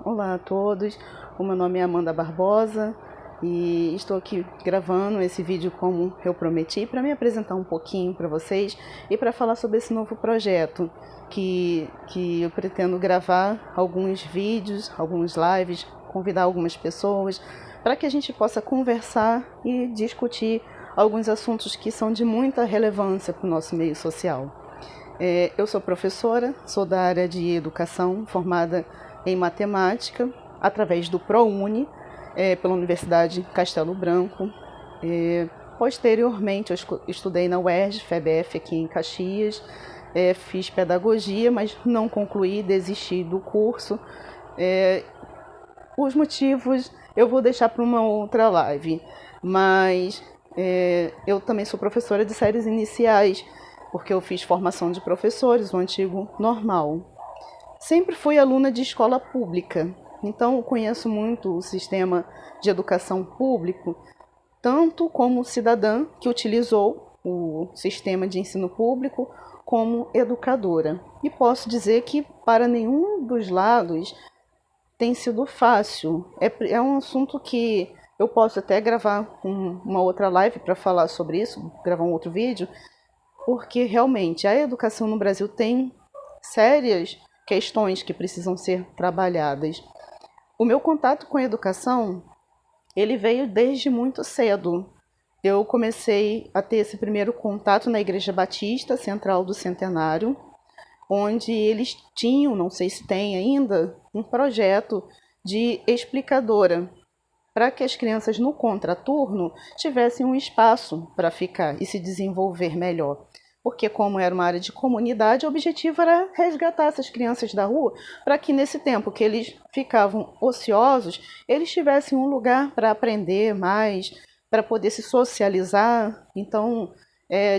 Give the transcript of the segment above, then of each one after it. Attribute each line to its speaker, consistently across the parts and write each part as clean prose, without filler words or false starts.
Speaker 1: Olá a todos, o meu nome é Amanda Barbosa e estou aqui gravando esse vídeo como eu prometi para me apresentar um pouquinho para vocês e para falar sobre esse novo projeto que eu pretendo gravar alguns vídeos, alguns lives, convidar algumas pessoas para que a gente possa conversar e discutir alguns assuntos que são de muita relevância para o nosso meio social. Eu sou professora, sou da área de educação, formada em matemática, através do ProUni, pela Universidade Castelo Branco. Posteriormente, eu estudei na UERJ, FEBEF, aqui em Caxias. Fiz pedagogia, mas não concluí, desisti do curso. Os motivos eu vou deixar para uma outra live, mas eu também sou professora de séries iniciais, porque eu fiz formação de professores, o antigo normal. Sempre fui aluna de escola pública, então eu conheço muito o sistema de educação público, tanto como cidadã que utilizou o sistema de ensino público, como educadora. E posso dizer que para nenhum dos lados tem sido fácil. É um assunto que eu posso até gravar uma outra live para falar sobre isso, gravar um outro vídeo, porque realmente a educação no Brasil tem sérias questões que precisam ser trabalhadas. O meu contato com a educação, ele veio desde muito cedo. Eu comecei a ter esse primeiro contato na Igreja Batista Central do Centenário, onde eles tinham, não sei se tem ainda, um projeto de explicadora, para que as crianças no contraturno tivessem um espaço para ficar e se desenvolver melhor. Porque como era uma área de comunidade, o objetivo era resgatar essas crianças da rua, para que nesse tempo que eles ficavam ociosos, eles tivessem um lugar para aprender mais, para poder se socializar. Então,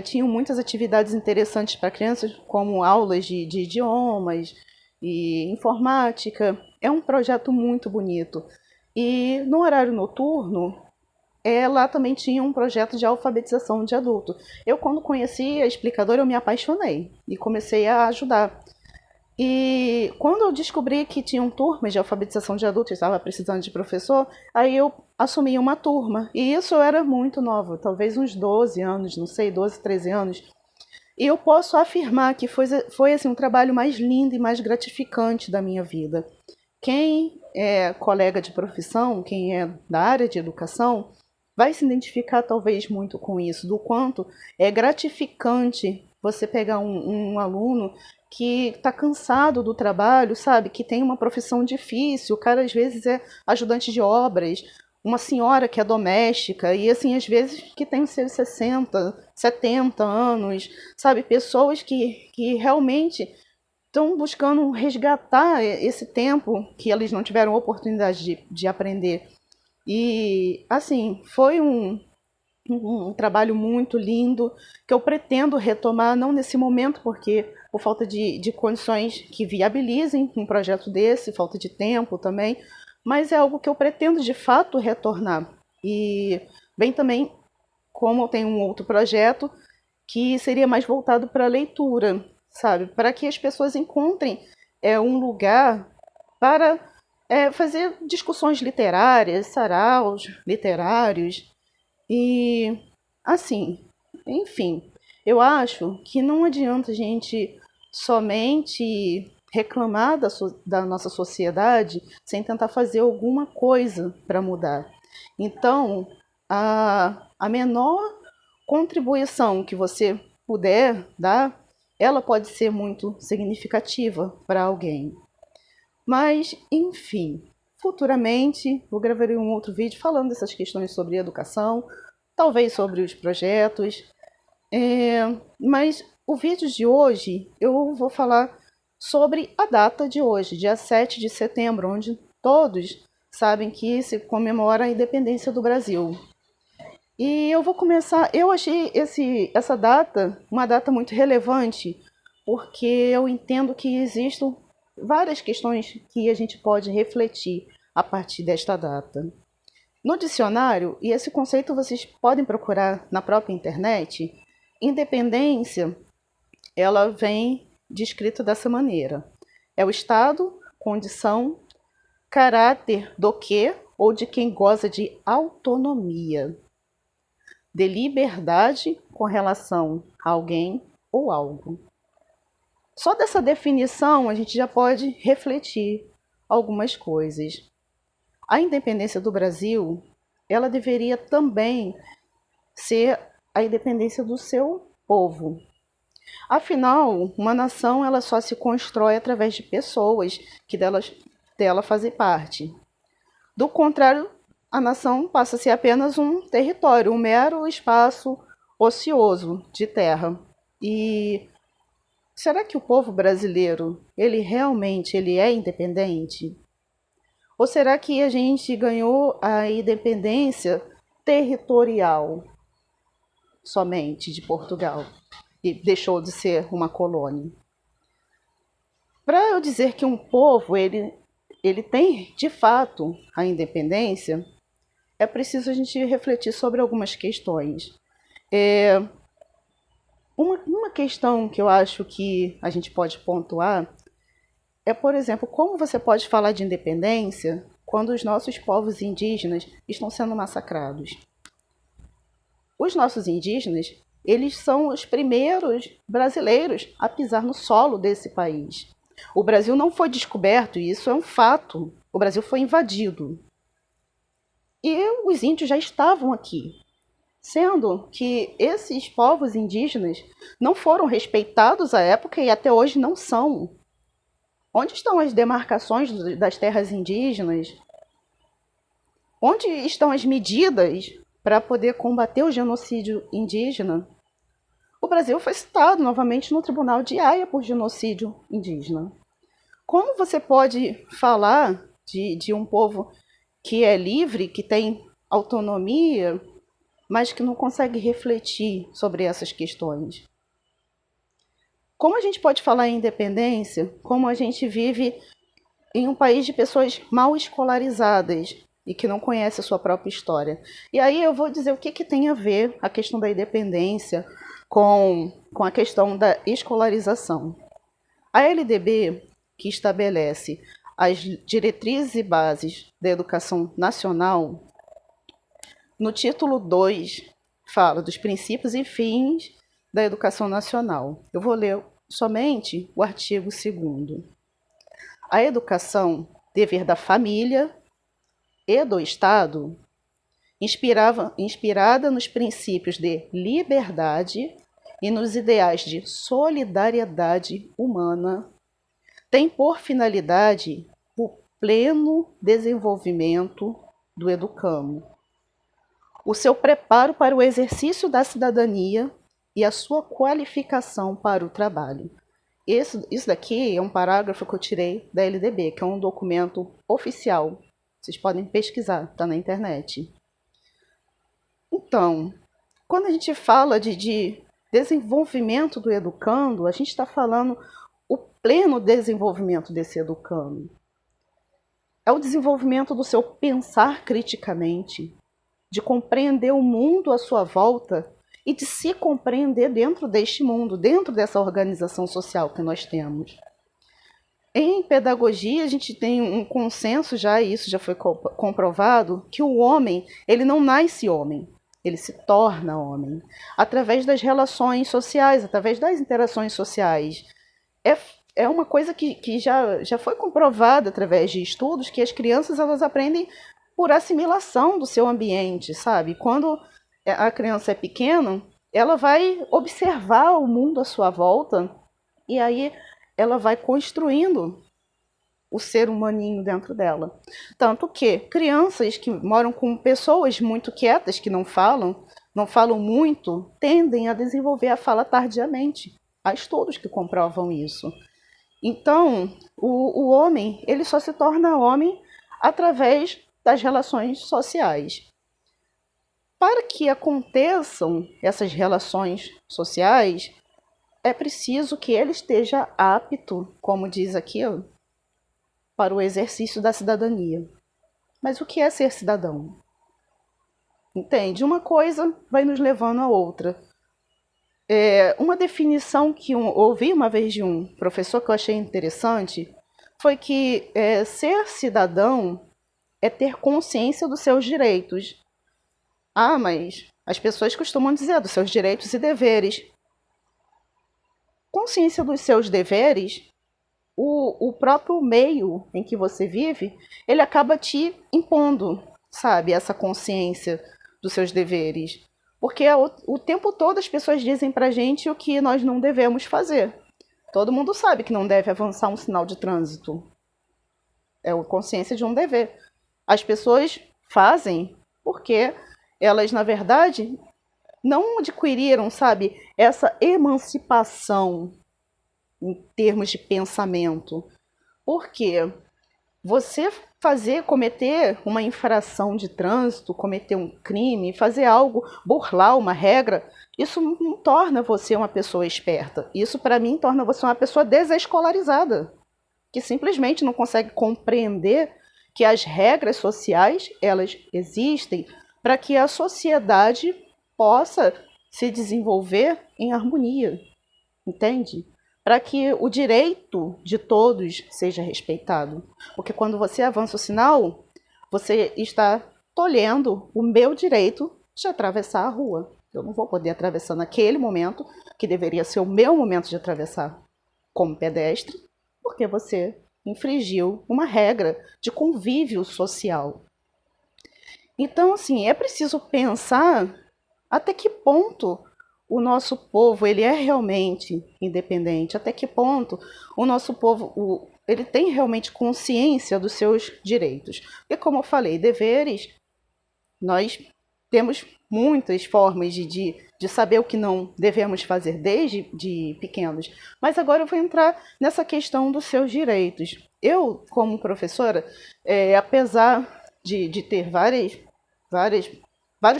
Speaker 1: tinham muitas atividades interessantes para crianças, como aulas de idiomas e informática. É um projeto muito bonito. E no horário noturno, lá também tinha um projeto de alfabetização de adulto. Eu, quando conheci a explicadora, eu me apaixonei e comecei a ajudar. E quando eu descobri que tinham turmas de alfabetização de adultos, estava precisando de professor, aí eu assumi uma turma. E isso eu era muito nova, talvez uns 12 anos, não sei, 12, 13 anos. E eu posso afirmar que foi assim, um trabalho mais lindo e mais gratificante da minha vida. Quem é colega de profissão, quem é da área de educação, vai se identificar talvez muito com isso, do quanto é gratificante você pegar um aluno que está cansado do trabalho, sabe, que tem uma profissão difícil, o cara às vezes é ajudante de obras, uma senhora que é doméstica, e assim, às vezes que tem os seus 60, 70 anos, sabe, pessoas que realmente estão buscando resgatar esse tempo que eles não tiveram oportunidade de aprender. E, assim, foi um trabalho muito lindo que eu pretendo retomar, não nesse momento, porque por falta de condições que viabilizem um projeto desse, falta de tempo também, mas é algo que eu pretendo de fato retornar. E bem também, como eu tenho um outro projeto que seria mais voltado para a leitura, sabe? Para que as pessoas encontrem um lugar para fazer discussões literárias, saraus literários e assim, enfim, eu acho que não adianta a gente somente reclamar da nossa sociedade sem tentar fazer alguma coisa para mudar. Então, a menor contribuição que você puder dar, ela pode ser muito significativa para alguém. Mas, enfim, futuramente eu gravarei um outro vídeo falando dessas questões sobre educação, talvez sobre os projetos. Mas o vídeo de hoje eu vou falar sobre a data de hoje, dia 7 de setembro, onde todos sabem que se comemora a independência do Brasil. E eu vou começar. Eu achei essa data uma data muito relevante, porque eu entendo que existem várias questões que a gente pode refletir a partir desta data. No dicionário, e esse conceito vocês podem procurar na própria internet, independência, ela vem descrita dessa maneira. É o estado, condição, caráter do que ou de quem goza de autonomia, de liberdade com relação a alguém ou algo. Só dessa definição a gente já pode refletir algumas coisas. A independência do Brasil, ela deveria também ser a independência do seu povo. Afinal, uma nação ela só se constrói através de pessoas que dela fazem parte. Do contrário, a nação passa a ser apenas um território, um mero espaço ocioso de terra. E será que o povo brasileiro, ele realmente é independente? Ou será que a gente ganhou a independência territorial somente de Portugal e deixou de ser uma colônia? Para eu dizer que um povo ele tem de fato a independência, é preciso a gente refletir sobre algumas questões. Uma questão que eu acho que a gente pode pontuar é, por exemplo, como você pode falar de independência quando os nossos povos indígenas estão sendo massacrados? Os nossos indígenas, eles são os primeiros brasileiros a pisar no solo desse país. O Brasil não foi descoberto, e isso é um fato. O Brasil foi invadido. E os índios já estavam aqui, sendo que esses povos indígenas não foram respeitados à época e até hoje não são. Onde estão as demarcações das terras indígenas? Onde estão as medidas para poder combater o genocídio indígena? O Brasil foi citado novamente no Tribunal de Haia por genocídio indígena. Como você pode falar de um povo que é livre, que tem autonomia, mas que não consegue refletir sobre essas questões? Como a gente pode falar em independência, como a gente vive em um país de pessoas mal escolarizadas e que não conhecem a sua própria história? E aí eu vou dizer o que tem a ver a questão da independência com a questão da escolarização. A LDB, que estabelece as diretrizes e bases da educação nacional, no título 2 fala dos princípios e fins da educação nacional. Eu vou ler somente o artigo 2º. A educação, dever da família e do Estado, inspirada nos princípios de liberdade e nos ideais de solidariedade humana, tem por finalidade o pleno desenvolvimento do educando, o seu preparo para o exercício da cidadania e a sua qualificação para o trabalho. Isso daqui é um parágrafo que eu tirei da LDB, que é um documento oficial. Vocês podem pesquisar, está na internet. Então, quando a gente fala de desenvolvimento do educando, a gente está falando o pleno desenvolvimento desse educando. É o desenvolvimento do seu pensar criticamente, de compreender o mundo à sua volta e de se compreender dentro deste mundo, dentro dessa organização social que nós temos. Em pedagogia, a gente tem um consenso já, e isso já foi comprovado, que o homem, ele não nasce homem, ele se torna homem, através das relações sociais, através das interações sociais. É uma coisa que já foi comprovada através de estudos, que as crianças elas aprendem por assimilação do seu ambiente, sabe? Quando a criança é pequena, ela vai observar o mundo à sua volta e aí ela vai construindo o ser humaninho dentro dela. Tanto que crianças que moram com pessoas muito quietas, que não falam muito, tendem a desenvolver a fala tardiamente. Há estudos que comprovam isso. Então, o homem, ele só se torna homem através das relações sociais. Para que aconteçam essas relações sociais, é preciso que ele esteja apto, como diz aqui, para o exercício da cidadania. Mas o que é ser cidadão? Entende? Uma coisa vai nos levando a outra. Uma definição que eu ouvi uma vez de um professor que eu achei interessante foi que ser cidadão é ter consciência dos seus direitos. Ah, mas as pessoas costumam dizer dos seus direitos e deveres. Consciência dos seus deveres, o próprio meio em que você vive, ele acaba te impondo, sabe, essa consciência dos seus deveres. Porque o tempo todo as pessoas dizem pra gente o que nós não devemos fazer. Todo mundo sabe que não deve avançar um sinal de trânsito. É a consciência de um dever. As pessoas fazem porque elas, na verdade, não adquiriram, sabe, essa emancipação em termos de pensamento. Porque você cometer uma infração de trânsito, cometer um crime, fazer algo, burlar uma regra, isso não torna você uma pessoa esperta. Isso, para mim, torna você uma pessoa desescolarizada, que simplesmente não consegue compreender que as regras sociais, elas existem para que a sociedade possa se desenvolver em harmonia, entende? Para que o direito de todos seja respeitado. Porque quando você avança o sinal, você está tolhendo o meu direito de atravessar a rua. Eu não vou poder atravessar naquele momento, que deveria ser o meu momento de atravessar como pedestre, porque você infringiu uma regra de convívio social. Então, assim, é preciso pensar até que ponto o nosso povo ele é realmente independente, até que ponto o nosso povo ele tem realmente consciência dos seus direitos. Porque, como eu falei, deveres, nós temos muitas formas de saber o que não devemos fazer desde de pequenos. Mas agora eu vou entrar nessa questão dos seus direitos. Eu, como professora, apesar de ter vários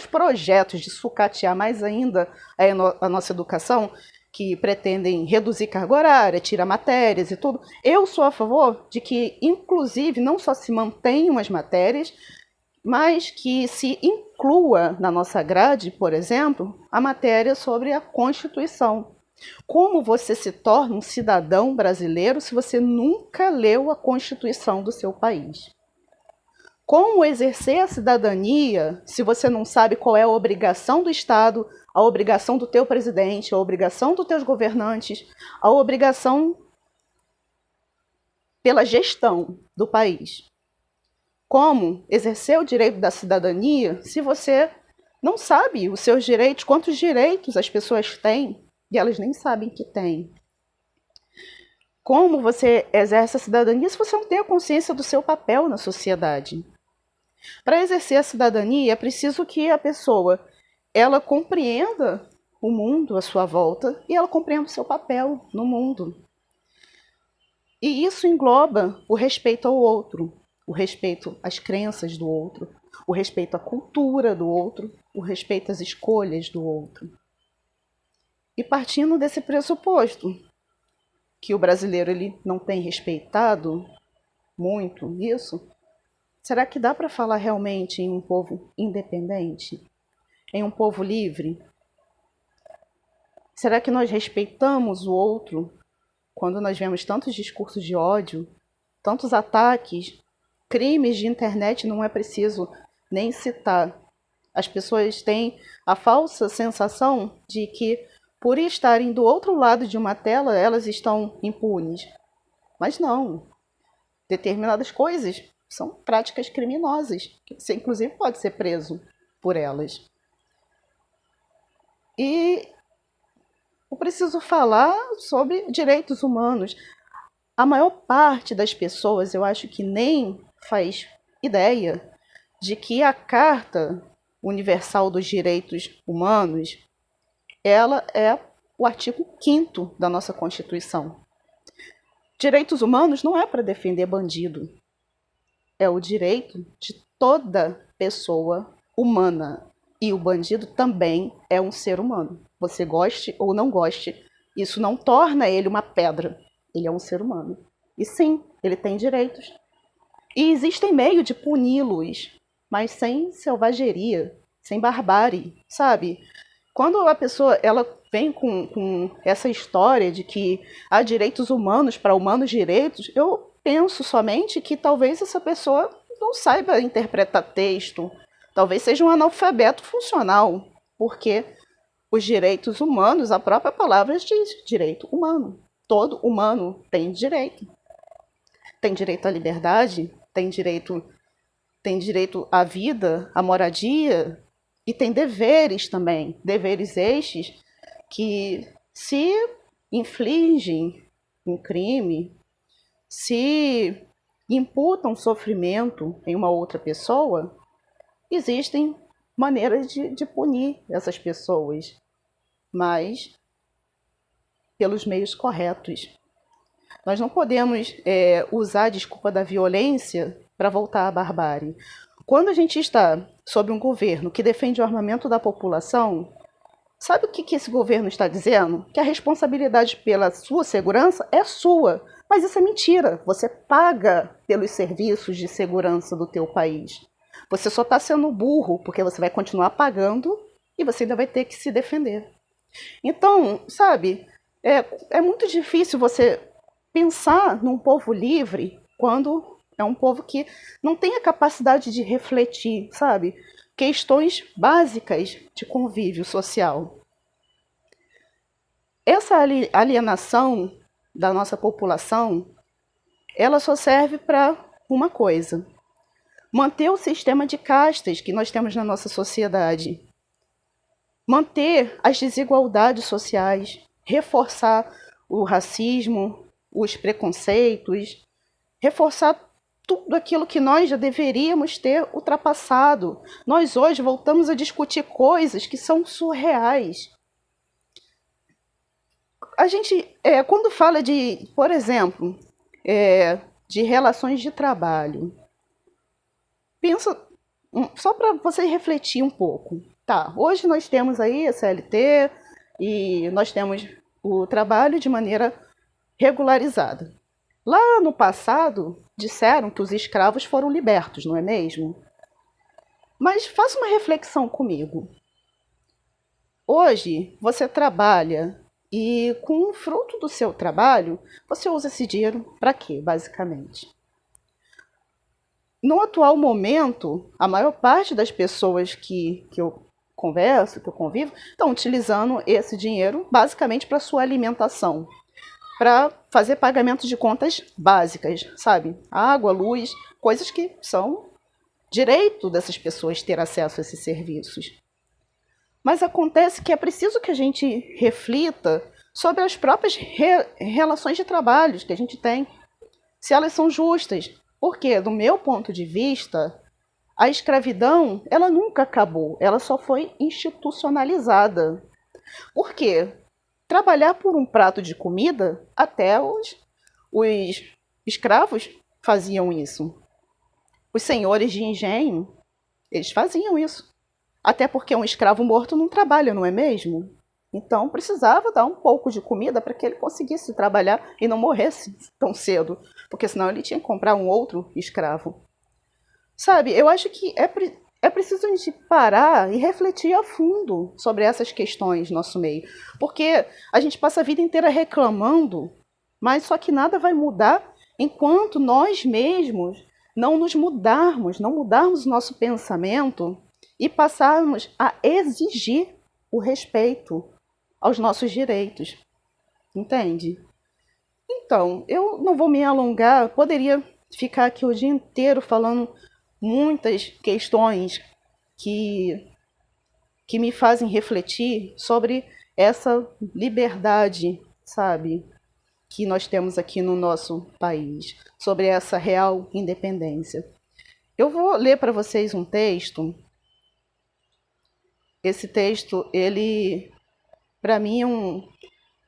Speaker 1: projetos de sucatear mais ainda a nossa educação, que pretendem reduzir carga horária, tirar matérias e tudo, eu sou a favor de que, inclusive, não só se mantenham as matérias, mas que se inclua na nossa grade, por exemplo, a matéria sobre a Constituição. Como você se torna um cidadão brasileiro se você nunca leu a Constituição do seu país? Como exercer a cidadania se você não sabe qual é a obrigação do Estado, a obrigação do teu presidente, a obrigação dos teus governantes, a obrigação pela gestão do país? Como exercer o direito da cidadania se você não sabe os seus direitos, quantos direitos as pessoas têm e elas nem sabem que têm? Como você exerce a cidadania se você não tem a consciência do seu papel na sociedade? Para exercer a cidadania, é preciso que a pessoa ela compreenda o mundo à sua volta e ela compreenda o seu papel no mundo. E isso engloba o respeito ao outro, o respeito às crenças do outro, o respeito à cultura do outro, o respeito às escolhas do outro. E partindo desse pressuposto, que o brasileiro ele não tem respeitado muito isso, será que dá para falar realmente em um povo independente? Em um povo livre? Será que nós respeitamos o outro quando nós vemos tantos discursos de ódio, tantos ataques, crimes de internet, não é preciso nem citar? As pessoas têm a falsa sensação de que, por estarem do outro lado de uma tela, elas estão impunes. Mas não. Determinadas coisas são práticas criminosas, que você, inclusive, pode ser preso por elas. E eu preciso falar sobre direitos humanos. A maior parte das pessoas, eu acho que nem faz ideia de que a Carta Universal dos Direitos Humanos, ela é o artigo 5º da nossa Constituição. Direitos humanos não é para defender bandido. É o direito de toda pessoa humana. E o bandido também é um ser humano. Você goste ou não goste, isso não torna ele uma pedra. Ele é um ser humano. E sim, ele tem direitos. E existem meios de puni-los, mas sem selvageria, sem barbárie, sabe? Quando a pessoa ela vem com essa história de que há direitos humanos para humanos direitos, eu penso somente que talvez essa pessoa não saiba interpretar texto, talvez seja um analfabeto funcional, porque os direitos humanos, a própria palavra diz direito humano. Todo humano tem direito. Tem direito à liberdade, tem direito à vida, à moradia, e tem deveres também. Deveres estes que, se infligem um crime, se imputam sofrimento em uma outra pessoa, existem maneiras de punir essas pessoas, mas pelos meios corretos. Nós não podemos usar a desculpa da violência para voltar à barbárie. Quando a gente está sob um governo que defende o armamento da população, sabe o que esse governo está dizendo? Que a responsabilidade pela sua segurança é sua. Mas isso é mentira. Você paga pelos serviços de segurança do teu país. Você só está sendo burro, porque você vai continuar pagando e você ainda vai ter que se defender. Então, sabe, é muito difícil você pensar num povo livre quando é um povo que não tem a capacidade de refletir, sabe, questões básicas de convívio social. Essa alienação da nossa população, ela só serve para uma coisa: manter o sistema de castas que nós temos na nossa sociedade, manter as desigualdades sociais, reforçar o racismo, os preconceitos, reforçar tudo aquilo que nós já deveríamos ter ultrapassado. Nós hoje voltamos a discutir coisas que são surreais. A gente, quando fala de, por exemplo, de relações de trabalho, pensa, só para você refletir um pouco. Tá, hoje nós temos aí a CLT e nós temos o trabalho de maneira regularizada. Lá no passado, disseram que os escravos foram libertos, não é mesmo? Mas faça uma reflexão comigo. Hoje, você trabalha e, com o fruto do seu trabalho, você usa esse dinheiro para quê, basicamente? No atual momento, a maior parte das pessoas que eu converso, que eu convivo, estão utilizando esse dinheiro basicamente para sua alimentação, para fazer pagamentos de contas básicas, sabe? Água, luz, coisas que são direito dessas pessoas ter acesso a esses serviços. Mas acontece que é preciso que a gente reflita sobre as próprias relações de trabalho que a gente tem, se elas são justas. Porque, do meu ponto de vista, a escravidão, ela nunca acabou, ela só foi institucionalizada. Por quê? Trabalhar por um prato de comida, até os escravos faziam isso. Os senhores de engenho, eles faziam isso. Até porque um escravo morto não trabalha, não é mesmo? Então precisava dar um pouco de comida para que ele conseguisse trabalhar e não morresse tão cedo, porque senão ele tinha que comprar um outro escravo. Sabe, eu acho que é preciso a gente parar e refletir a fundo sobre essas questões no nosso meio, porque a gente passa a vida inteira reclamando, mas só que nada vai mudar enquanto nós mesmos não nos mudarmos, não mudarmos o nosso pensamento e passarmos a exigir o respeito aos nossos direitos. Entende? Então, eu não vou me alongar, poderia ficar aqui o dia inteiro falando muitas questões que me fazem refletir sobre essa liberdade, sabe, que nós temos aqui no nosso país, sobre essa real independência. Eu vou ler para vocês um texto. Esse texto, ele, para mim,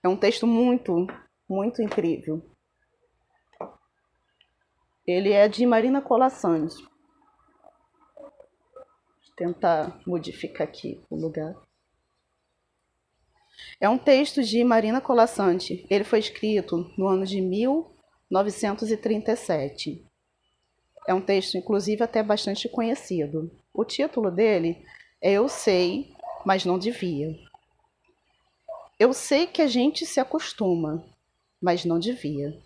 Speaker 1: é um texto muito, muito incrível. Ele é de Marina Colasanti. Vou tentar modificar aqui o lugar. É um texto de Marina Colasanti. Ele foi escrito no ano de 1937. É um texto, inclusive, até bastante conhecido. O título dele é Eu Sei, Mas Não Devia. Eu sei que a gente se acostuma, mas não devia.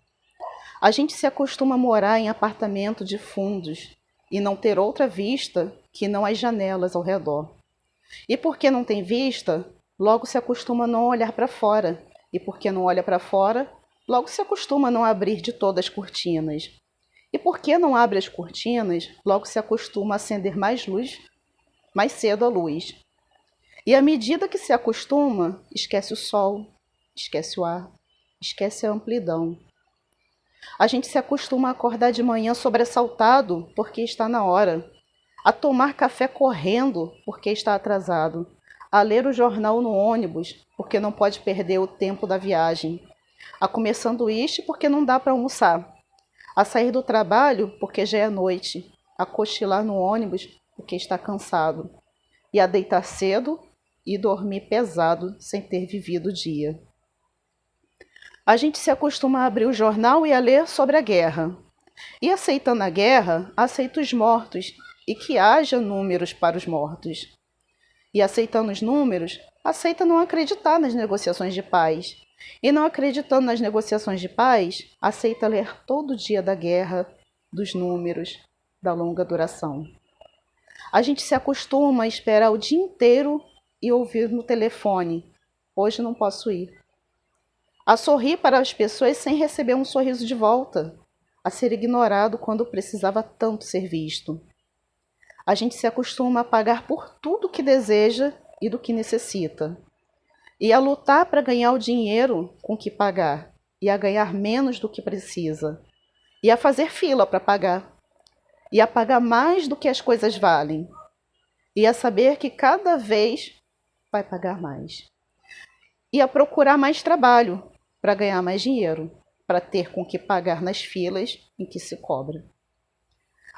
Speaker 1: A gente se acostuma a morar em apartamento de fundos e não ter outra vista que não as janelas ao redor. E porque não tem vista, logo se acostuma a não olhar para fora. E porque não olha para fora, logo se acostuma a não abrir de todas as cortinas. E porque não abre as cortinas, logo se acostuma a acender mais luz, mais cedo a luz. E à medida que se acostuma, esquece o sol, esquece o ar, esquece a amplidão. A gente se acostuma a acordar de manhã sobressaltado porque está na hora, a tomar café correndo porque está atrasado, a ler o jornal no ônibus porque não pode perder o tempo da viagem, a comer sanduíche porque não dá para almoçar, a sair do trabalho porque já é noite, a cochilar no ônibus porque está cansado, e a deitar cedo e dormir pesado sem ter vivido o dia. A gente se acostuma a abrir o jornal e a ler sobre a guerra. E aceitando a guerra, aceita os mortos e que haja números para os mortos. E aceitando os números, aceita não acreditar nas negociações de paz. E não acreditando nas negociações de paz, aceita ler todo dia da guerra, dos números, da longa duração. A gente se acostuma a esperar o dia inteiro e ouvir no telefone: hoje não posso ir. A sorrir para as pessoas sem receber um sorriso de volta. A ser ignorado quando precisava tanto ser visto. A gente se acostuma a pagar por tudo que deseja e do que necessita. E a lutar para ganhar o dinheiro com que pagar. E a ganhar menos do que precisa. E a fazer fila para pagar. E a pagar mais do que as coisas valem. E a saber que cada vez vai pagar mais. E a procurar mais trabalho para ganhar mais dinheiro, para ter com que pagar nas filas em que se cobra.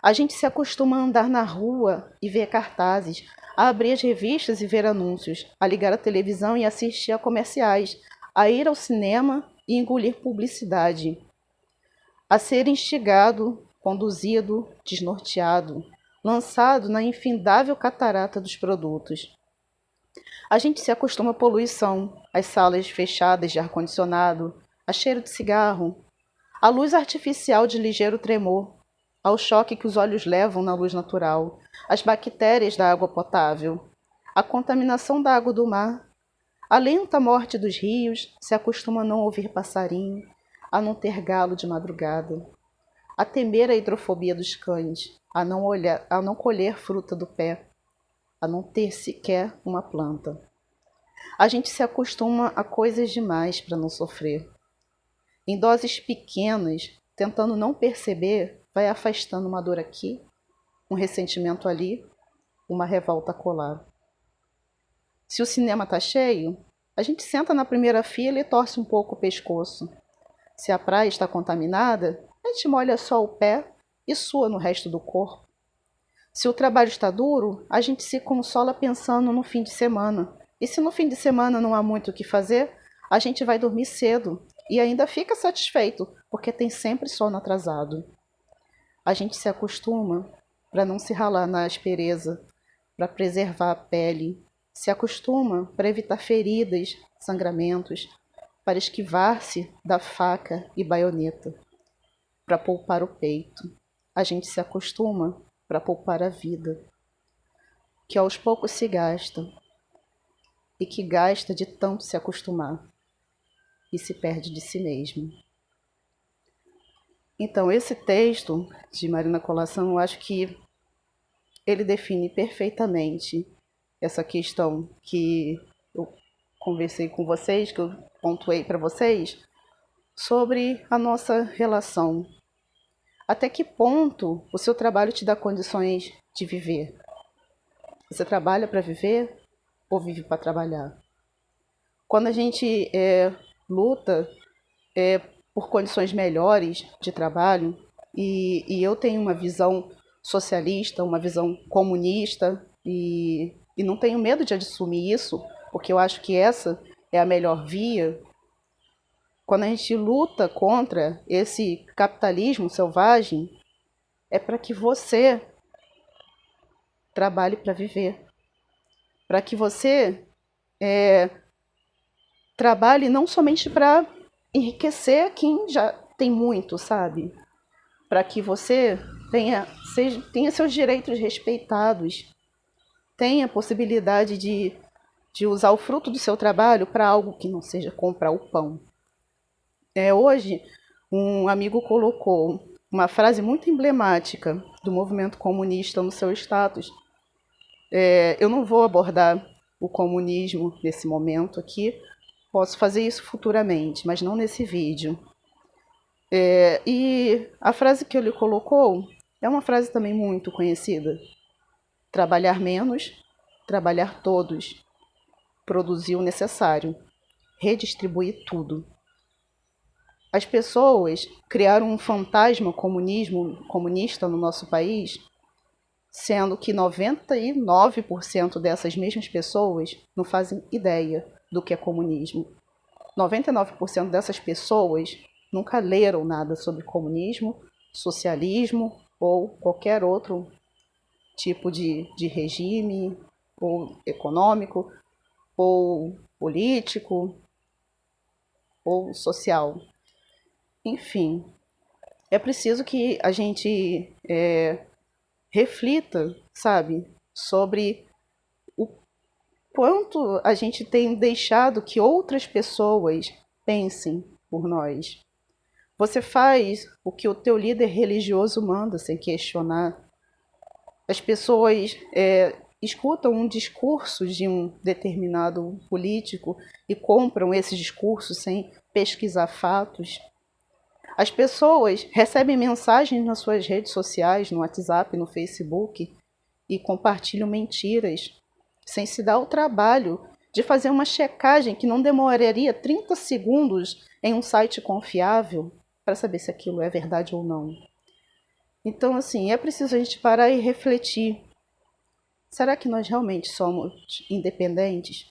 Speaker 1: A gente se acostuma a andar na rua e ver cartazes, a abrir as revistas e ver anúncios, a ligar a televisão e assistir a comerciais, a ir ao cinema e engolir publicidade, a ser instigado, conduzido, desnorteado, lançado na infindável catarata dos produtos. A gente se acostuma à poluição, às salas fechadas de ar-condicionado, a cheiro de cigarro, à luz artificial de ligeiro tremor, ao choque que os olhos levam na luz natural, às bactérias da água potável, à contaminação da água do mar, à lenta morte dos rios, se acostuma a não ouvir passarinho, a não ter galo de madrugada, a temer a hidrofobia dos cães, a não colher fruta do pé, a não ter sequer uma planta. A gente se acostuma a coisas demais para não sofrer. Em doses pequenas, tentando não perceber, vai afastando uma dor aqui, um ressentimento ali, uma revolta colar. Se o cinema está cheio, a gente senta na primeira fila e torce um pouco o pescoço. Se a praia está contaminada, a gente molha só o pé e sua no resto do corpo. Se o trabalho está duro, a gente se consola pensando no fim de semana. E se no fim de semana não há muito o que fazer, a gente vai dormir cedo e ainda fica satisfeito, porque tem sempre sono atrasado. A gente se acostuma para não se ralar na aspereza, para preservar a pele. Se acostuma para evitar feridas, sangramentos, para esquivar-se da faca e baioneta, para poupar o peito. A gente se acostuma para poupar a vida, que aos poucos se gasta, e que gasta de tanto se acostumar, e se perde de si mesmo. Então, esse texto de Marina Colação, eu acho que ele define perfeitamente essa questão que eu conversei com vocês, que eu pontuei para vocês, sobre a nossa relação. Até que ponto o seu trabalho te dá condições de viver? Você trabalha para viver ou vive para trabalhar? Quando a gente luta por condições melhores de trabalho, e eu tenho uma visão socialista, uma visão comunista, e não tenho medo de assumir isso, porque eu acho que essa é a melhor via. Quando a gente luta contra esse capitalismo selvagem, é para que você trabalhe para viver. Para que você trabalhe não somente para enriquecer quem já lutem muito, sabe? Para que você tenha seus direitos respeitados, tenha a possibilidade de usar o fruto do seu trabalho para algo que não seja comprar o pão. Hoje, um amigo colocou uma frase muito emblemática do movimento comunista no seu status. Eu não vou abordar o comunismo nesse momento aqui, posso fazer isso futuramente, mas não nesse vídeo. E a frase que ele colocou é uma frase também muito conhecida. Trabalhar menos, trabalhar todos. Produzir o necessário. Redistribuir tudo. As pessoas criaram um fantasma comunista no nosso país, sendo que 99% dessas mesmas pessoas não fazem ideia do que é comunismo. 99% dessas pessoas nunca leram nada sobre comunismo, socialismo ou qualquer outro tipo de regime, ou econômico, ou político, ou social. Enfim, é preciso que a gente reflita, sabe, sobre o quanto a gente tem deixado que outras pessoas pensem por nós. Você faz o que o teu líder religioso manda sem questionar. As pessoas escutam um discurso de um determinado político e compram esse discurso sem pesquisar fatos. As pessoas recebem mensagens nas suas redes sociais, no WhatsApp, no Facebook, e compartilham mentiras, sem se dar o trabalho de fazer uma checagem que não demoraria 30 segundos em um site confiável para saber se aquilo é verdade ou não. Então, assim, é preciso a gente parar e refletir. Será que nós realmente somos independentes?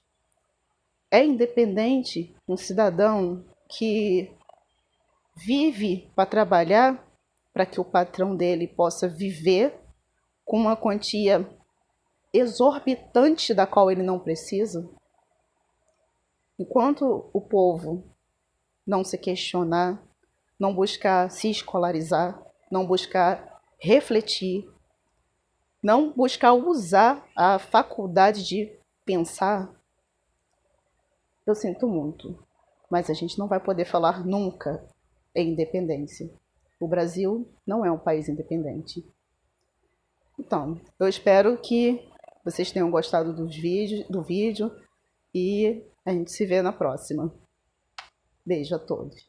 Speaker 1: É independente um cidadão que vive para trabalhar para que o patrão dele possa viver com uma quantia exorbitante da qual ele não precisa? Enquanto o povo não se questionar, não buscar se escolarizar, não buscar refletir, não buscar usar a faculdade de pensar, eu sinto muito, mas a gente não vai poder falar nunca em independência. O Brasil não é um país independente. Então, eu espero que vocês tenham gostado do vídeo e a gente se vê na próxima. Beijo a todos.